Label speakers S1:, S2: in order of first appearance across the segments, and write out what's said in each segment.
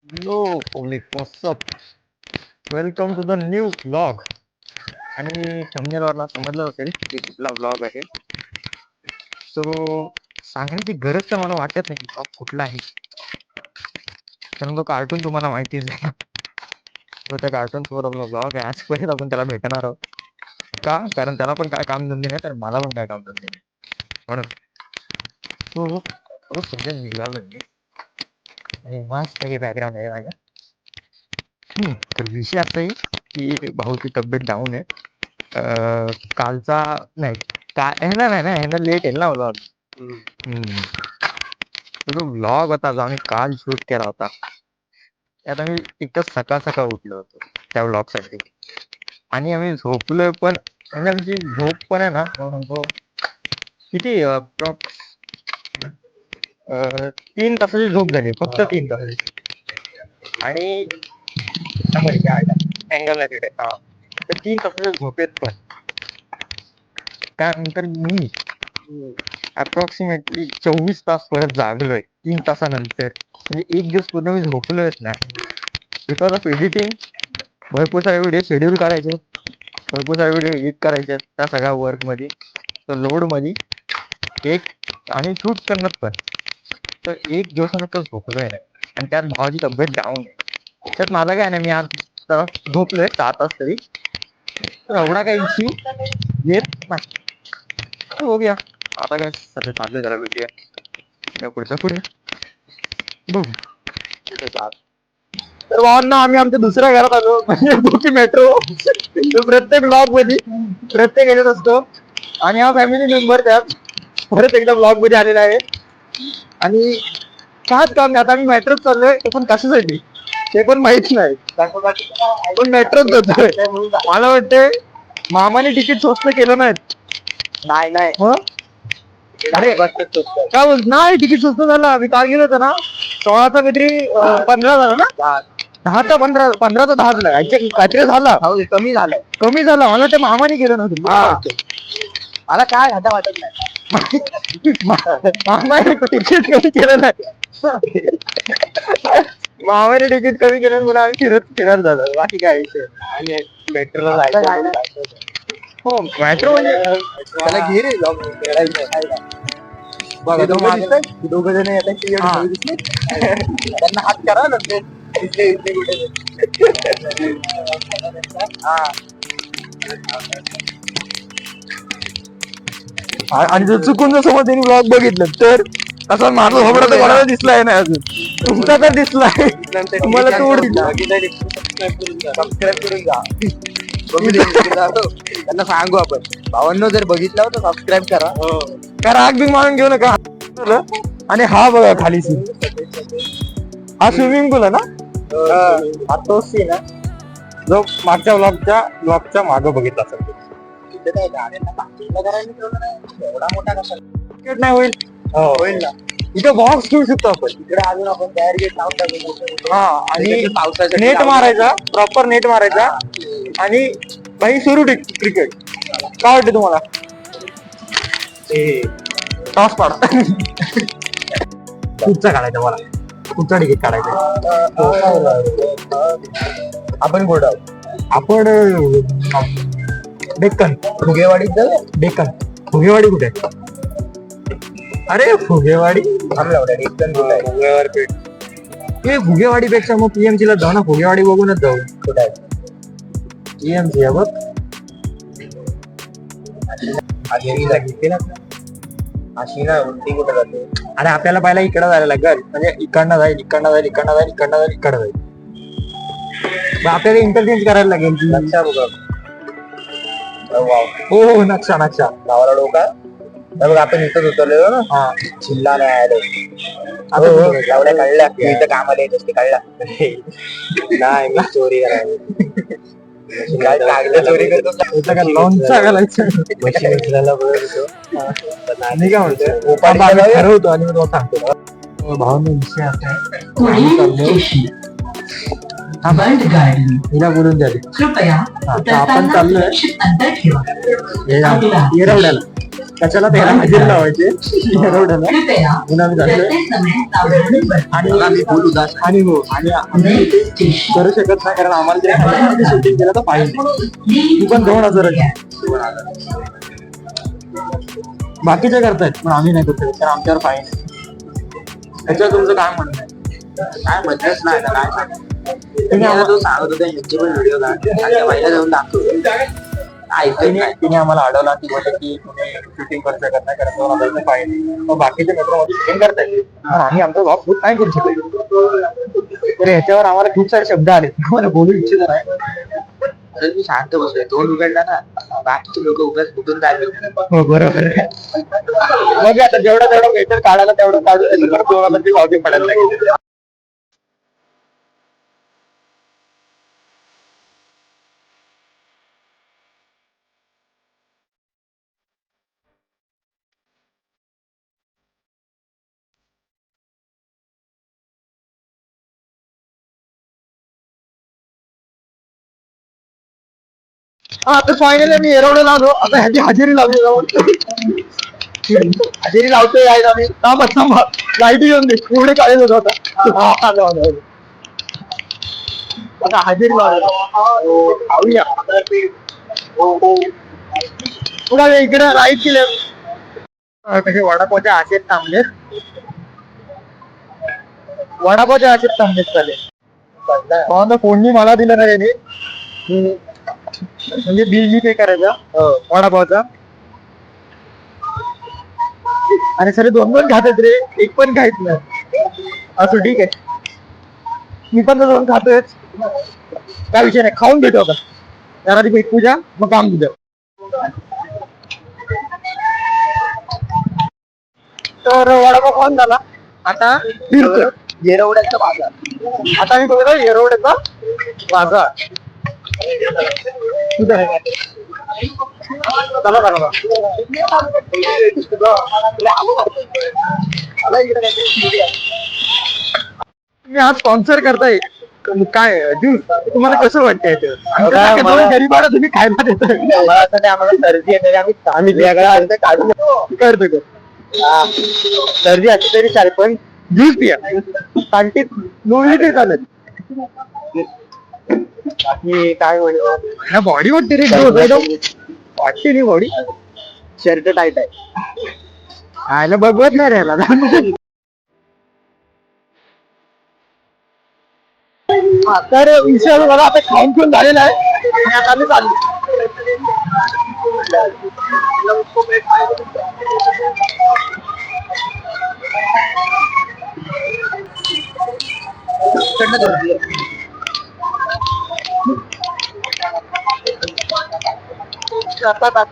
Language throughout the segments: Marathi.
S1: Hello, Olik, what's up? Welcome to the new vlog. आणि thumbnail समजलं असेल की कुठला vlog आहे. सो सांगण्याची गरज तर मला वाटत नाही vlog कुठला आहे. कारण तो कार्टून तुम्हाला माहितीच आहे. तो त्या कार्टून वर vlog आहे. आजपर्यंत आपण त्याला भेटणार आहोत. का? कारण त्याला पण काय कामधंदे नाही तर मला पण काय कामधंदे नाही. म्हणून तो सध्या निघालो मी. आणि मस्त बॅकग्राऊंड आहे माझ्या. तर विषय असा आहे की भाऊची तब्येत डाऊन आहे. कालचा नाही का ह्याला नाही ना ह्याला लेट येईल ना व्लॉग. तो व्लॉग होता जो आम्ही काल शूट केला होता त्यात आम्ही एकच सकाळ सकाळ उठलो होतो त्या व्लॉग साठी. आणि आम्ही झोपलोय पण म्हणजे आमची झोप पण आहे ना सांगतो किती 3 तासाची झोप झाली फक्त 3 तासाची. आणि अँगल नाही तिथे हा तर 3 तासाच्या झोपेत पण त्यानंतर मी अप्रॉक्सिमेटली 24 तास परत जागलोय 3 तासानंतर. म्हणजे एक दिवस पूर्ण मी झोपलोयच नाही बिकॉज ऑफ एडिटिंग. भरपूर सारे व्हिडिओ शेड्यूल करायचे, भरपूर सारे व्हिडिओ एडिट करायचे त्या सगळ्या वर्कमध्ये तर लोडमध्ये एक आणि शूट करण्यात पण. तर एक दिवसानंतर झोपलोय नाही आणि त्यात भावाची तब्येत डाऊन आहे. त्यात माझा काय नाही मी आज झोपलोय 6 तास तरी एवढा काही इश्यू येत नाही. हो गया आता काय सध्या चाललंय जरा भेटूया पुढच्या पुढे बघू कुठे जात. तर भावांना आम्ही आमच्या दुसऱ्या घरात आलो म्हणजे गोपी मेट्रो. प्रत्येक ब्लॉग मध्ये प्रत्येक ह्याच्यात असतो आणि हा फॅमिली मेंबर त्यात परत एकदा ब्लॉग मध्ये आलेला आहे. आणि काच काम नाही आता आम्ही मेट्रोत चाललोय ते पण कशासाठी ते पण माहित नाही पण मेट्रोत जातोय. मला वाटतंय मामाने तिकीट स्वस्त केलं नाहीत. नाही नाही अरे काय बोल नाही तिकीट स्वस्त झालं. आम्ही काल गेलो होतो ना 16चा काहीतरी 15 झाला ना 10चा 15 15चा 10 झाला काहीतरी झाला कमी झाला. मला ते मामाने केलं नव्हतं. मला काय आता वाटत नाही मामाने तिकीट कमी केलं नाही. मामाने तिकीट कमी केलं म्हणून आम्ही फिरत झालो बाकी काय विषय. आणि मेट्रोला जायचं हो मेट्रो म्हणजे त्याला घे रे बघा दोघ जण त्यांना हात करा ना ते आणि जर चुकून जर समज त्यांनी ब्लॉग बघितलं तर असा माझा होबडा तर कोणाला दिसलाय नाही अजून. तुमचा तर दिसलाय तुम्हाला तोड सबस्क्राईब करून जा. त्यांना सांगू आपण भावांनो जर बघितलं तर सबस्क्राईब करा. करा आग बी मारून घेऊ नका. आणि हा बघा खाली सीन हा स्विमिंग पूल आहे ना हा तो सीन आहे जो मागच्या ब्लॉगच्या मागं बघितला असेल. एवढा मोठा क्रिकेट नाही होईल होईल ना इथं बॉक्स घेऊ शकतो आपण. इकडे अजून आपण तयार गेट हा आणि पावसाचा नेट मारायचा प्रॉपर नेट मारायचा आणि भाई सुरू क्रिकेट. काय वाटतं तुम्हाला टॉस पाडा कुठचा काढायचा मला कुठचा तिकीट काढायचा आपण कुठं आपण डेक्कन फुगेवाडीत जाऊ. डेक्कन फुगेवाडी कुठे अरे फुगेवाडी फुगेवाडी पेक्षा मग पीएमसी ला जाऊ ना. फुगेवाडी बघूनच जाऊ कुठे आहे पीएमसी आहे बघ. अशी ना उलटी कुठे जाते. अरे आपल्याला पहिला इकडं जायला लागेल म्हणजे इकडनं जाईल इकडनं जाईल इकडनं जाईल इकडनं जाईल इकडं जाईल. आपल्याला इंटरचेंज करायला लागेल. नक्षा बघ हो हो नक्षा नक्षा गावाला डोका बघ आपण इथंच उतरलेलो ना. हा जिल्हा न्यायालय एवढ्या कळल्या इथं कामाला येत असते कळला नाही मी चोरी करायला चोरी करतो लॉनचा घालायचं नाही का म्हणतो ठरवतो आणि मग सांगतो भावना विषय हिला बोलून झाली. आपण चाललोय येरवड्याला कशाला त्याला हजेरी लावायचे एरोड्याला म्हणून आम्ही जातोय. आणि हो आणि आम्ही करू शकत नाही कारण आम्हाला जे शूटिंग केलं तर पाहिजे ती पण 2,000 बाकीचे करतायत पण आम्ही नाही करू शकत कारण आमच्यावर फाईन आहे. त्याच्यावर तुमचं काय म्हणणं आहे?
S2: काय म्हणतच नाही ना काय तो सांगत होता यांचे पण व्हिडिओ महिला जाऊन दाखवतो
S1: तिने आम्हाला अडवला ती बोलते की तुम्ही शूटिंग करू शकत नाही कारण 2,000 फाईन. मग बाकीचे मित्र शूटिंग करतायत पण आम्ही आमचा जॉब खूप नाही करू शकतो. तर ह्याच्यावर आम्हाला खूप सारे शब्द आले आम्हाला बोलू इच्छित नाही.
S2: अरे मी शांत बसलोय तोंड उघडला ना बाकीचे लोक उगाच कुठून जायला.
S1: हो बरोबर मग आता जेवढं वेटर काढायला तेवढं काढून पडायला लागेल. हा तर फायनली मी एरवडेला आलो. आता ह्याची हजेरी लावली जाऊन हजेरी लावतोय आहे आम्ही थांबा लाईट येऊन दे एवढे काढत होतो आता हजेरी लावूया पुढे इकडे राईट केले कसे वडापावच्या आशेत थांबले. वडापावच्या आशेत थांबलेत चालेल फोननी मला दिलं नाही त्यांनी म्हणजे बिल मी पे करायचा वडापावचा आणि सर 2 खातात रे एक पण खायच नाही असं ठीक आहे मी पण 2 खातोय काय विषय नाही खाऊन भेटू आता जरा ती पेट पूजा मग काम तुझं. तर वडापाव खाऊन झाला आता फिरतो येरवड्याचा बाजार. आता मी बघतो येरवड्याचा बाजार कुठं आहे चला तुम्ही आज स्पॉन्सर करताय काय ज्यूस तुम्हाला कसं वाटतंय गरीबाला तुम्ही खायला देताय आम्हाला सर्दी येते आम्ही वेगळा काढून करतो सर्दी असली तरी चालेल पण ज्यूस पिया कांटीत लोळली ते चालेल. काय म्हणणार बॉडी वाटते रे वाटते रे बॉडी शर्ट टाईट आहे आयला बघवत नाही रे याला. तर विषय मला आता खाऊन पिऊन झालेला आहे आता मी चालू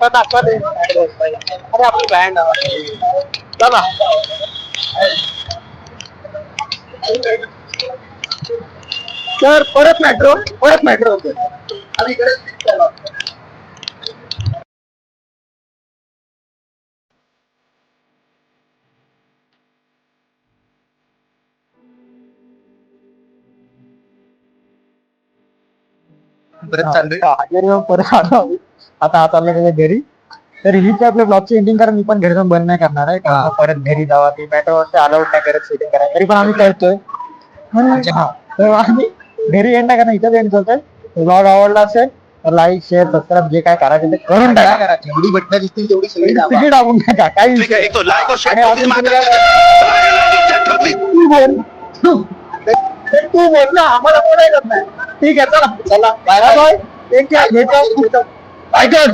S1: दाखवा दे अरे आपली बँड चला तर परत मेट्रो होते आणि इकडे परत आलो आता त्याच्या घरी. तर हीच आपल्या ब्लॉगची एंडिंग कारण मी पण घरी जाऊन बंद नाही करणार आहे का परत घरी जावा ती मेट्रो अलाउड नाही करत शूटिंग करायला तरी पण आम्ही करतोय तर आम्ही घरी एंड नाही करणार इथंच एंड करतोय. ब्लॉग आवडला असेल तर लाईक शेअर सबस्क्राईब जे काय करायचं ते करून टाका.
S2: जेवढी बटणं दिसतील तेवढी सगळी
S1: तिकीट टाकून टाका काही तू बोल ना आम्हाला बोलायचं नाही ठीक आहे चला बाय बाय. ऐकत